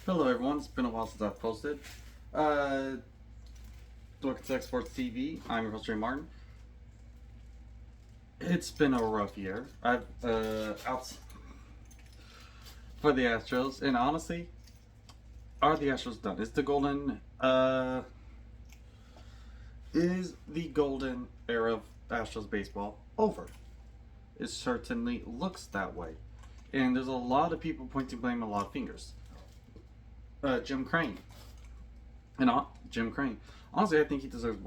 Hello everyone, it's been a while since I've posted. Welcome to X Sports TV. I'm your host Jay Martin. It's been a rough year. I've out for the Astros, and honestly, are the Astros done? Is the golden era of Astros baseball over? It certainly looks that way, and there's a lot of people pointing blame, a lot of fingers. Jim Crane. Jim Crane. Honestly, I think he deserves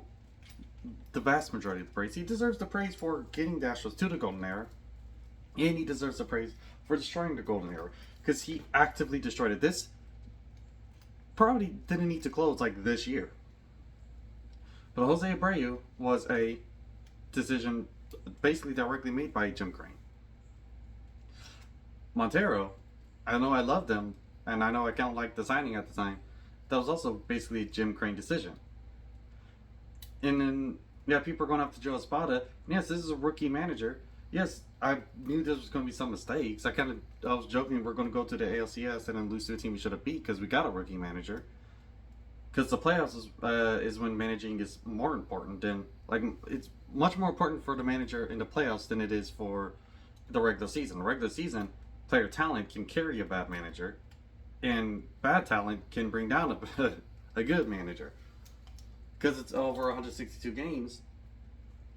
the vast majority of the praise. He deserves the praise for getting the Astros to the golden era, and he deserves the praise for destroying the golden era because he actively destroyed it. This probably didn't need to close like this year, but Jose Abreu was a decision basically directly made by Jim Crane. Montero, I know I loved him, and I know I kind of liked the signing at the time. That was also basically a Jim Crane decision. And then, yeah, people are going after Joe Espada. Yes, this is a rookie manager. Yes, I knew there was going to be some mistakes. I was joking we're going to go to the ALCS and then lose to a team we should have beat because we got a rookie manager. Because the playoffs is when managing is more important than, like, it's much more important for the manager in the playoffs than it is for the regular season. The regular season, player talent can carry a bad manager, and bad talent can bring down a good manager. Because it's over 162 games,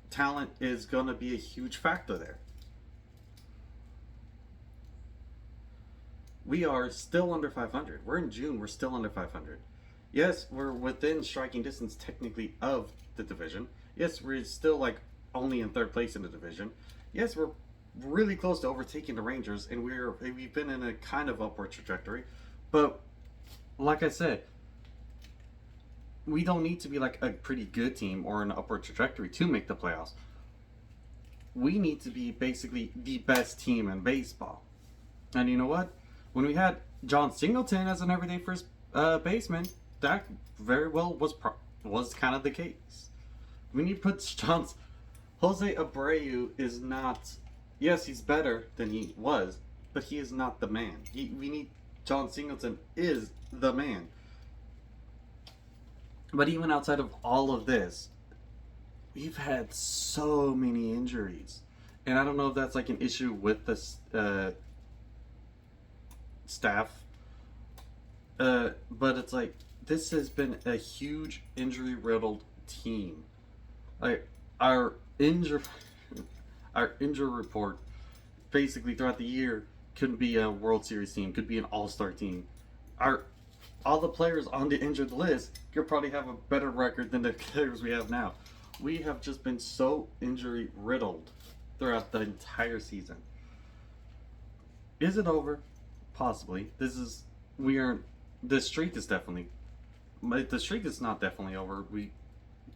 talent is going to be a huge factor there. We are still under 500. We're in June, we're still under 500. Yes, we're within striking distance technically of the division. Yes, we're still like only in third place in the division. Yes, we're really close to overtaking the Rangers, and we've been in a kind of upward trajectory. But like I said, we don't need to be like a pretty good team or an upward trajectory to make the playoffs. We need to be basically the best team in baseball. And you know what? When we had John Singleton as an everyday first baseman, that very well was kind of the case. We need to put Jose Abreu is not. Yes, he's better than he was, but he is not the man. We need John Singleton is the man. But even outside of all of this, we've had so many injuries. And I don't know if that's like an issue with the staff. But it's like, this has been a huge injury riddled team. Like, our injury report basically throughout the year could be a World Series team, could be an All-Star team. All the players on the injured list could probably have a better record than the players we have now. We have just been so injury riddled throughout the entire season. Is it over? Possibly. The streak is definitely. The streak is not definitely over. We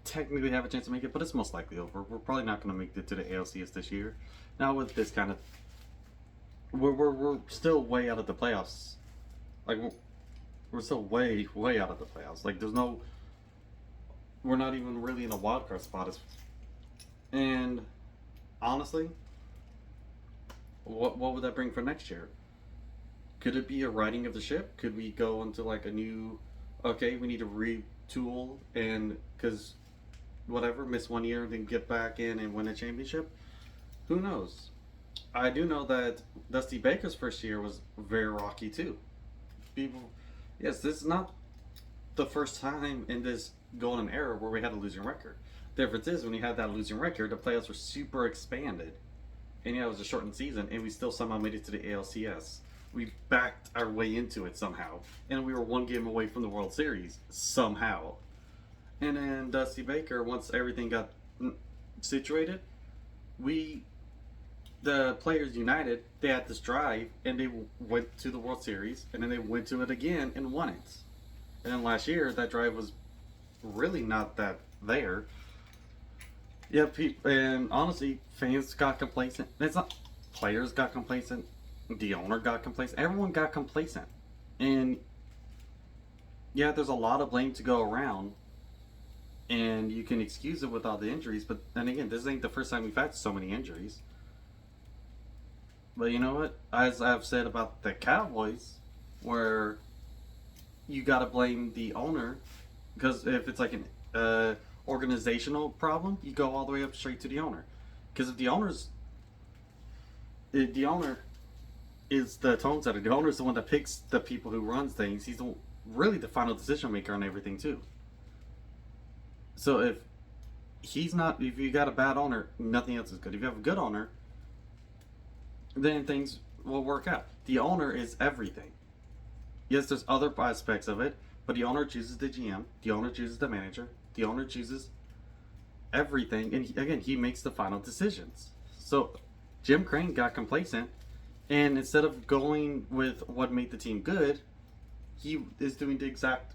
technically have a chance to make it, but it's most likely over. We're probably not going to make it to the ALCS this year. Now with this kind of, we're still way out of the playoffs. Like we're still way out of the playoffs. Like we're not even really in a wild card spot. And honestly, what would that bring for next year? Could it be a righting of the ship? Could we go into like a new, okay, we need to retool and because whatever, miss 1 year and then get back in and win a championship? Who knows? I do know that Dusty Baker's first year was very rocky too. Yes, this is not the first time in this golden era where we had a losing record. The difference is when you had that losing record, the playoffs were super expanded. And yeah, it was a shortened season, and we still somehow made it to the ALCS. We backed our way into it somehow. And we were one game away from the World Series, somehow. And then Dusty Baker, once everything got situated, the players united, they had this drive, and they went to the World Series, and then they went to it again and won it. And then last year, that drive was really not that there. Yeah, and honestly, fans got complacent. It's not players got complacent. The owner got complacent. Everyone got complacent. And yeah, there's a lot of blame to go around. And you can excuse it with all the injuries, but then again, this ain't the first time we've had so many injuries. But you know what? As I've said about the Cowboys, where you gotta blame the owner, because if it's like an organizational problem, you go all the way up straight to the owner. Because if the owner is the tone setter, the owner is the one that picks the people who runs things. He's really the final decision maker on everything too. So if you got a bad owner, nothing else is good. If you have a good owner, then things will work out. The owner is everything. Yes, there's other aspects of it, but the owner chooses the GM, the owner chooses the manager, the owner chooses everything, and again, he makes the final decisions. So Jim Crane got complacent, and instead of going with what made the team good, he is doing the exact.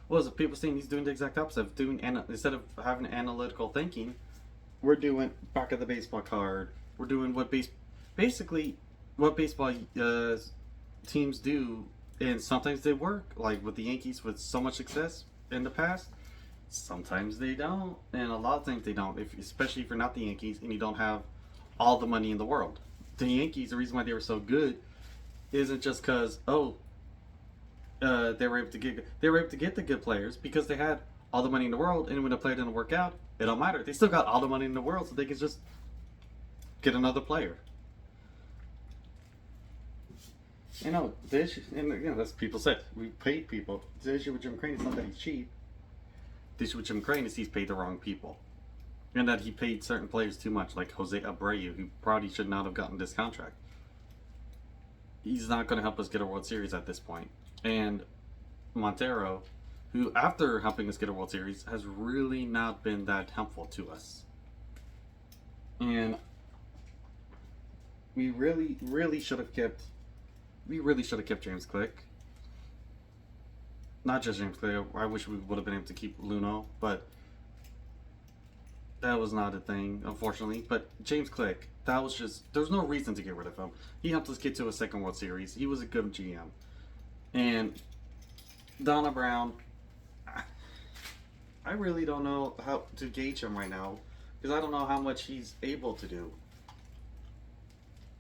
What was it? People saying he's doing the exact opposite of doing. Instead of having analytical thinking, we're doing back of the baseball card. We're doing basically what baseball teams do, and sometimes they work. Like with the Yankees, with so much success in the past. Sometimes they don't, and a lot of times they don't. Especially if you're not the Yankees and you don't have all the money in the world. The Yankees, the reason why they were so good, isn't just because they were able to get the good players because they had all the money in the world, and when a player didn't work out, it don't matter. They still got all the money in the world, so they can just get another player. You know, the issue, and again, that's people said. We paid people. The issue with Jim Crane is not that he's cheap. The issue with Jim Crane is he's paid the wrong people. And that he paid certain players too much, like Jose Abreu, who probably should not have gotten this contract. He's not going to help us get a World Series at this point. And Montero, who after helping us get a World Series, has really not been that helpful to us. And we really should have kept James Click. Not just James Click. I wish we would have been able to keep Luno, but that was not a thing, unfortunately. But James Click, there's no reason to get rid of him. He helped us get to a second World Series. He was a good GM. And Donna Brown, I really don't know how to gauge him right now, because I don't know how much he's able to do.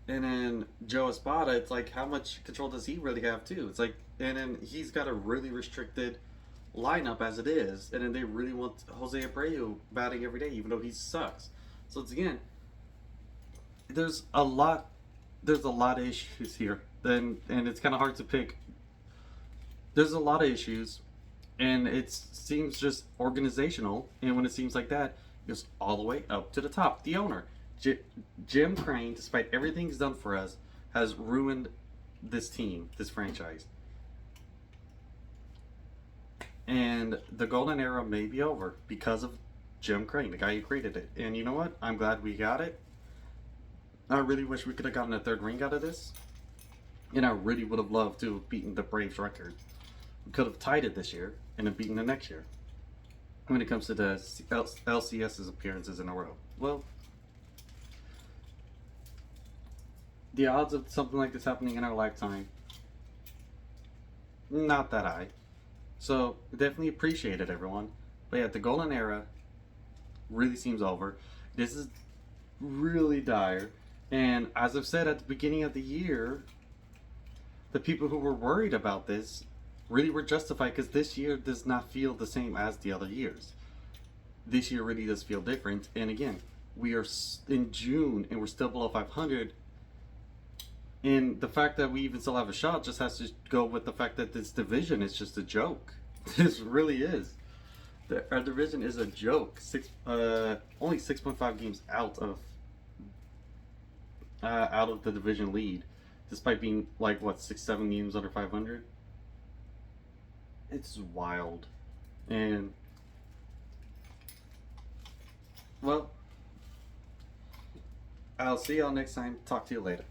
And then Joe Espada, it's like, how much control does he really have too? It's like, and then he's got a really restricted lineup as it is, and then they really want Jose Abreu batting every day, even though he sucks. So it's again, there's a lot of issues here, and it's kind of hard to pick. There's a lot of issues, and it seems just organizational, and when it seems like that, it goes all the way up to the top. The owner, Jim Crane, despite everything he's done for us, has ruined this team, this franchise. And the golden era may be over because of Jim Crane, the guy who created it. And you know what? I'm glad we got it. I really wish we could have gotten a third ring out of this. And I really would have loved to have beaten the Braves record. We could have tied it this year and then beaten the next year. When it comes to the LCS's appearances in a row. Well, the odds of something like this happening in our lifetime, not that high. So, definitely appreciate it, everyone. But yeah, the golden era really seems over. This is really dire. And as I've said at the beginning of the year, the people who were worried about this really were justified, because this year does not feel the same as the other years. This year really does feel different. And again, we are in June and we're still below 500. And the fact that we even still have a shot just has to go with the fact that this division is just a joke. This really is. Our division is a joke. Only 6.5 games out of the division lead, despite being like what 6-7 games under 500. It's wild, and well, I'll see y'all next time. Talk to you later.